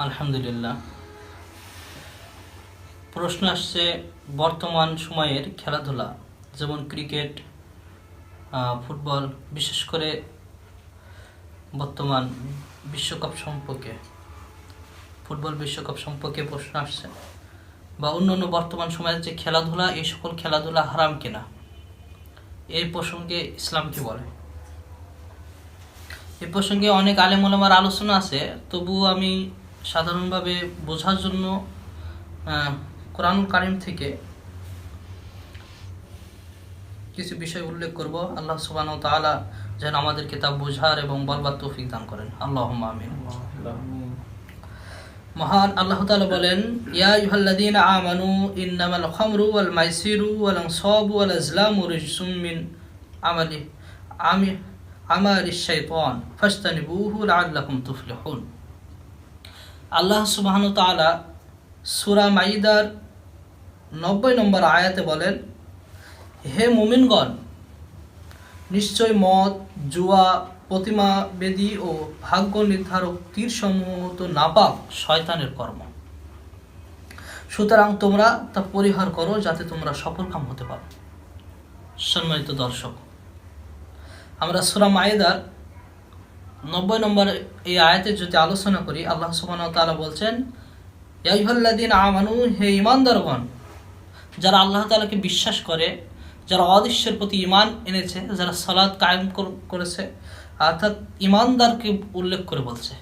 আলহামদুলিল্লাহ। প্রশ্ন আসছে বর্তমান সময়ের খেলাধুলা যেমন ক্রিকেট, ফুটবল, বিশেষ করে বর্তমান বিশ্বকাপ সম্পর্কে, ফুটবল বিশ্বকাপ সম্পর্কে প্রশ্ন আসছে, বা অন্যান্য বর্তমান সময়ের যে খেলাধুলা, এই সকল খেলাধুলা হারাম কিনা, এই প্রসঙ্গে ইসলাম কি বলে। এই প্রসঙ্গে অনেক আলেম ওলামার আলোচনা আছে, তবুও আমি সাধারণভাবে বোঝার জন্য কোরআনুল কারীম থেকে কিছু বিষয় উল্লেখ করব। আল্লাহ সুবহানাহু ওয়া তাআলা যেন আমাদেরকে তা বোঝার এবং বলবার তৌফিক দান করেন। আল্লাহুম্মা আমিন। মহান আল্লাহ তাআলা বলেন, ইয়া আইয়ুহাল্লাযীনা আমানু ইন্নামাল খামরু ওয়াল মাইসিরু ওয়াল আনসাবু ওয়াল আজলামু রিজসুম মিন আমালিশ শাইতান ফাজতানিবুহু লাআল্লাকুম তুফলিহুন। আল্লাহ সুবহানাহু ওয়া তাআলা সূরা মাইদার 90 নম্বর আয়াতে বলেন, হে মুমিনগণ, নিশ্চয় মদ, জুয়া, প্রতিমা বেদী ও ভাগ্য নির্ধারক তীরসমূহ তো নাপাক শয়তানের কর্ম, সুতরাং তোমরা তা পরিহার করো যাতে তোমরা সফলকাম হতে পারো। সম্মানিত দর্শক, আমরা সূরা মাইদার 90 নম্বর এই আয়াতে যদি আলোচনা করি, আল্লাহ সুবহানাহু ওয়া তাআলা বলছেন, ইয়া আইয়ুহাল্লাযীনা আমানু, হে ঈমানদারগণ, যারা আল্লাহ তাআলাকে বিশ্বাস করে, যারা অদৃশ্যের প্রতি ঈমান এনেছে, যারা সালাত কায়েম করেছে, অর্থাৎ ঈমানদারকে উল্লেখ করে বলছে,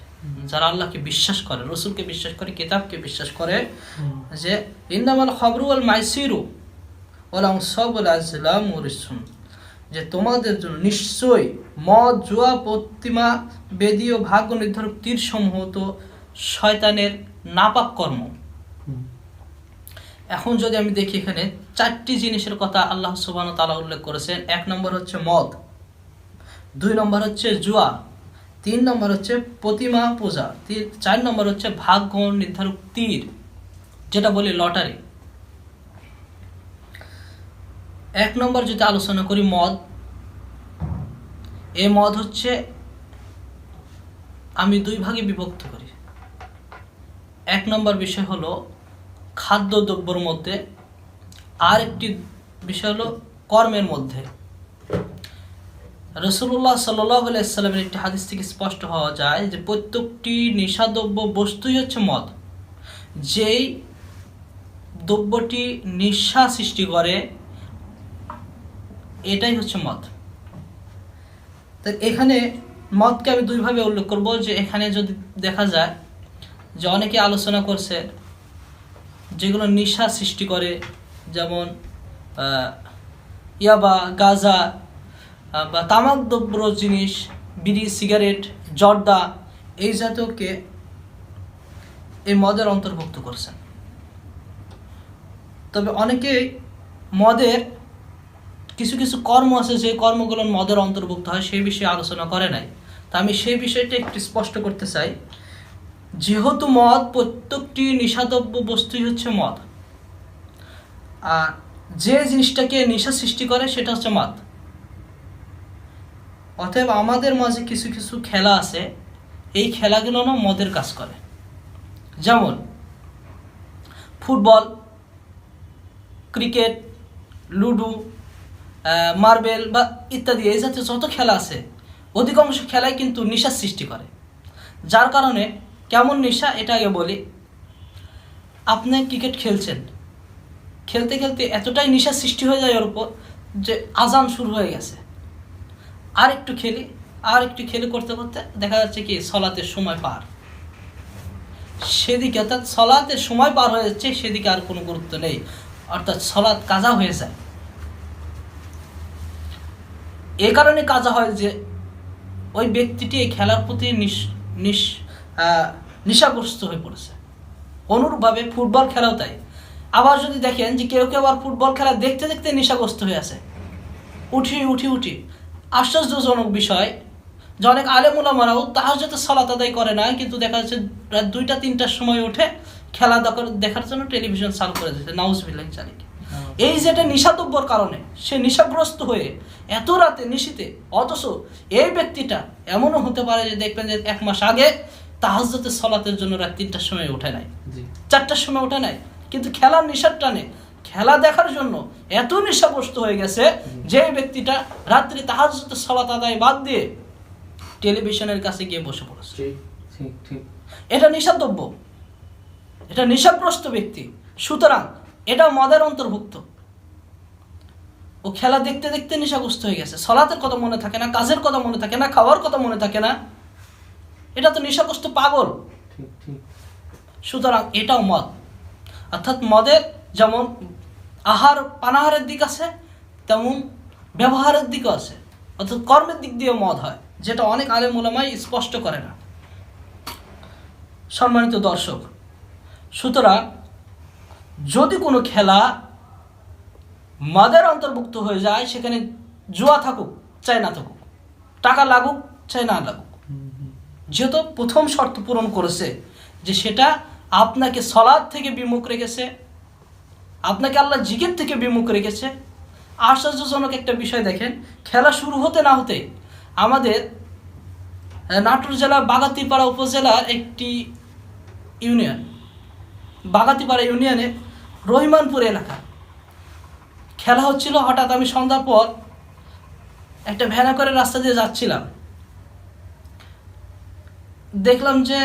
যারা আল্লাহকে বিশ্বাস করে, রাসূলকে বিশ্বাস করে, কিতাবকে বিশ্বাস করে, যে ইন্নামাল খামরু ওয়াল মাইসিরু ওয়াল আনসাবু ওয়াল আজলামু রিজসুন, যে তোমাদের জন্য নিশ্চয়ই মদ, জুয়া, প্রতিমা বেদী ও ভাগ্য নির্ধারক তীরসমূহ তো শয়তানের নাপাক কর্ম। এখন যদি আমি দেখি, এখানে 4টি জিনিসের কথা আল্লাহ সুবহানাহু ওয়া তাআলা উল্লেখ করেছেন। 1 নম্বর হচ্ছে মদ, 2 নম্বর হচ্ছে জুয়া, 3 নম্বর হচ্ছে প্রতিমা পূজা, 4 নম্বর হচ্ছে ভাগ্য নির্ধারক তীর, যেটা বলি লটারি। 1 নম্বর যদি আলোচনা করি মদ, এই মদ হচ্ছে, আমি 2 ভাগে বিভক্ত করি। 1 নম্বর বিষয় হলো খাদ্যদ্রব্যের মধ্যে, আর একটি বিষয় হলো কর্মের মধ্যে। রাসূলুল্লাহ সাল্লাল্লাহু আলাইহি ওয়াসাল্লামের একটি হাদিস থেকে স্পষ্ট হওয়া যায় যে প্রত্যেকটি নেশাদ্রব্য বস্তুই হচ্ছে মদ। যেই দ্রব্যটি নেশা সৃষ্টি করে, এটাই হচ্ছে মদ। তো এখানে মদকে আমি 2 ভাবে উল্লেখ করব। যে এখানে যদি দেখা যায় যে অনেকে আলোচনা করছে যেগুলো নেশা সৃষ্টি করে, যেমন ইয়াবা, গাঁজা বা তামাক দ্রব্য জিনিস, বিড়ি, সিগারেট, জর্দা, এই জাতীয়কে এই মদের অন্তর্ভুক্ত করছেন। তবে অনেকেই মদের কিছু কিছু কর্ম আছে, যে কর্মগুলো মদের অন্তর্ভুক্ত হয়, সেই বিষয়ে আলোচনা করে নাই। তা আমি সেই বিষয়টা একটু স্পষ্ট করতে চাই। যেহেতু মদ, প্রত্যেকটি নেশাদ্রব্য বস্তুই হচ্ছে মদ, আর যে জিনিসটাকে নেশা সৃষ্টি করে সেটা হচ্ছে মদ। অতএব আমাদের মাঝে কিছু কিছু খেলা আছে, এই খেলাগুলো না মদের কাজ করে। যেমন ফুটবল, ক্রিকেট, লুডো, মার্বেল বা ইত্যাদি, এই জাতীয় যত খেলা আছে, অধিকাংশ খেলাই কিন্তু নেশার সৃষ্টি করে। যার কারণে কেমন নেশা, এটা আগে বলি। আপনি ক্রিকেট খেলছেন, খেলতে খেলতে এতটাই নেশা সৃষ্টি হয়ে যায় ওর উপর যে আজান শুরু হয়ে গেছে, আর একটু খেলি করতে করতে দেখা যাচ্ছে কি সলাতের সময় পার, সেদিকে, অর্থাৎ সলাতের সময় পার হয়ে যাচ্ছে, সেদিকে আর কোনো গুরুত্ব নেই, অর্থাৎ সলাত কাজা হয়ে যায়। এ কারণে কাজা হয় যে ওই ব্যক্তিটি এই খেলার প্রতি নেশাগ্রস্ত হয়ে পড়েছে। অনুরূপভাবে ফুটবল খেলাও তাই। আবার যদি দেখেন যে কেউ কেউ আবার ফুটবল খেলা দেখতে দেখতে নেশাগ্রস্ত হয়ে আছে, উঠি। আশ্চর্যজনক বিষয় যে অনেক আলেম ওলামারাও তাহাজ্জুদের সালাত আদায় করে না, কিন্তু দেখা যাচ্ছে রাত 2টা-3টার সময় উঠে খেলা দেখার জন্য টেলিভিশন চালু করে দিচ্ছে। নাউজুবিল্লাহ জালিক। এই যেটা নেশাদ্রব্যর কারণে সে নেশাগ্রস্ত হয়ে এত রাতে নিশিতে, অথচ এই ব্যক্তিটা এমনও হতে পারে যে দেখবেন যে 1 মাস আগে তাহাজ্জুদের সালাতের জন্য রাত 3টার সময় ওঠে নাই, জি 4টার সময় ওঠে নাই, কিন্তু খেলার নেশার টানে খেলা দেখার জন্য এত নেশাগ্রস্ত হয়ে গেছে যে ব্যক্তিটা রাত্রি তাহাজ্জুদের সালাত আদায় বাদ দিয়ে টেলিভিশনের কাছে গিয়ে বসে পড়েছে। ঠিক ঠিক ঠিক এটা নেশাদ্রব্য, এটা নেশাগ্রস্ত ব্যক্তি। সুতরাং এটা মদের অন্তর্ভুক্ত। ও খেলা দেখতে দেখতে নেশাগ্রস্ত হয়ে গেছে, সালাতের কথা মনে থাকে না, কাজের কথা মনে থাকে না, খাওয়ার কথা মনে থাকে না, এটা তো নেশাগ্রস্ত পাগল। ঠিক ঠিক সুতরাং এটাও মদ। অর্থাৎ মদের যেমন আহার পানাহারের দিক আছে, তেমন ব্যবহারের দিকও আছে, অর্থাৎ কর্মের দিক দিয়ে মদ হয়, যেটা অনেক আলেম ওলামাই স্পষ্ট করে না। সম্মানিত দর্শক, সুতরাং যদি কোনো খেলা মদের অন্তর্ভুক্ত হয়ে যায়, সেখানে জুয়া থাকুক চাই না থাকুক, টাকা লাগুক চাই না লাগুক, যেহেতু প্রথম শর্ত পূরণ করেছে যে সেটা আপনাকে সলাদ থেকে বিমুখ রেখেছে, আপনাকে আল্লাহ জিকির থেকে বিমুখ রেখেছে। আশ্চর্যজনক একটা বিষয় দেখেন, খেলা শুরু হতে না হতে আমাদের নাটোর জেলার বাগাতিপাড়া উপজেলার একটি ইউনিয়ন, বাগাতিপাড়া ইউনিয়নে রহিমানপুর এলাকা খেলা হচ্ছিল। হঠাৎ আমি সন্ধ্যার পর একটা ভ্যানে করে রাস্তা দিয়ে যাচ্ছিলাম, দেখলাম যে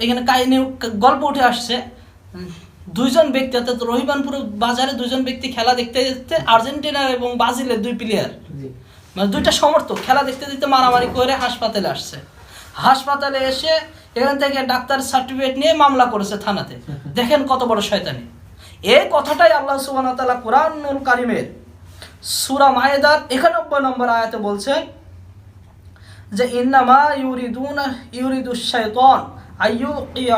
এখানে কাহিনী গল্প উঠে আসছে। দুইজন ব্যক্তি, অর্থাৎ রহিমানপুর বাজারে দুইজন ব্যক্তি খেলা দেখতে দেখতে, আর্জেন্টিনার এবং ব্রাজিলের দুই প্লেয়ার, মানে দুইটা সমর্থক খেলা দেখতে দেখতে মারামারি করে হাসপাতালে আসছে। হাসপাতালে এসে এখান থেকে ডাক্তার সার্টিফিকেট নিয়ে মামলা করেছে থানাতে। দেখেন কত বড় শয়তানি। এই কথাটাই আল্লাহ সুবহানাহু ওয়া তাআলা কুরআনুল কারীমের সূরা মায়েদার 91 নম্বর আয়াতে বলছেন যে ইন্নামা ইউরিদুশ শাইতান আইয়ুকিয়া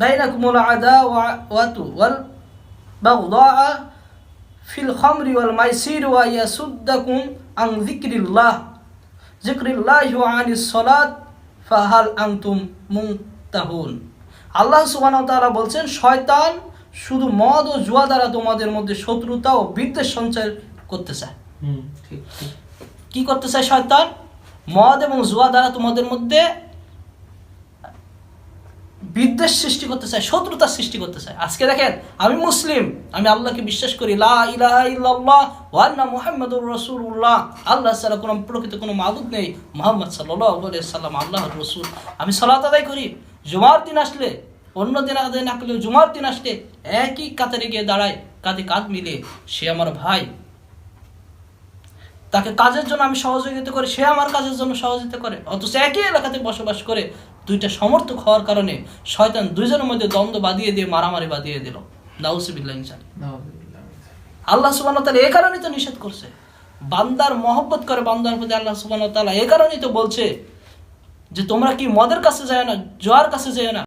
বাইনাকুমুল আদাওয়াতু ওয়াল বাগদাআ ফিল খামরি ওয়াল মাইসির ওয়া ইয়াসুদ্দাকুম আন যিকরিল্লাহি ওয়া আনিস সালাত ফাহাল আনতুম মুনতাহুন। আল্লাহ সুবহানাহু ওয়া তাআলা বলছেন, শয়তান শুধু মদ ও জুয়া দ্বারা তোমাদের মধ্যে শত্রুতা ও বিদ্বেষ সঞ্চার করতে চায়। ঠিক ঠিক কি করতে চায় শয়তান? মদ এবং জুয়া দ্বারা তোমাদের মধ্যে বিদ্বেষ সৃষ্টি করতে চায়, শত্রুতা সৃষ্টি করতে চায়। আজকে দেখেন, আমি মুসলিম, আমি আল্লাহকে বিশ্বাস করি, লা ইলাহা ইল্লাল্লাহ ওয়া আন্না মুহাম্মাদুর রাসূলুল্লাহ, আল্লাহ ছাড়া কোনো প্রকৃত কোনো মাবুদ নেই, মুহাম্মদ সাল্লাল্লাহু আলাইহি ওয়াসাল্লাম আল্লাহর রাসূল। আমি সালাত আদায় করি, জুমার দিন আসলে, অন্য দিন আদায় না করলেও জুমার দিন আসলে একই কাতারে গিয়ে দাঁড়ায়, কাঁধে কাঁধ মিলে। সে আমার ভাই, তাকে কাজের জন্য আমি সহযোগিতা করি, সে আমার কাজের জন্য সহযোগিতা করে, অথচ একই এলাকাতে বসবাস করে দুইটা সমর্থক হওয়ার কারণে শয়তান দুইজনের মধ্যে দ্বন্দ্ব বাঁধিয়ে দিয়ে মারামারি বাঁধিয়ে দিল। নাউযুবিল্লাহ। আল্লাহ সুবহানাহু ওয়া তাআলা এই কারণেই তো নিষেধ করছে, বান্দার মহব্বত করে বান্দার প্রতি আল্লাহ সুবহানাহু ওয়া তাআলা এই কারণেই তো বলছে যে তোমরা কি মদের কাছে যায় না, জুয়ার কাছে যায় না।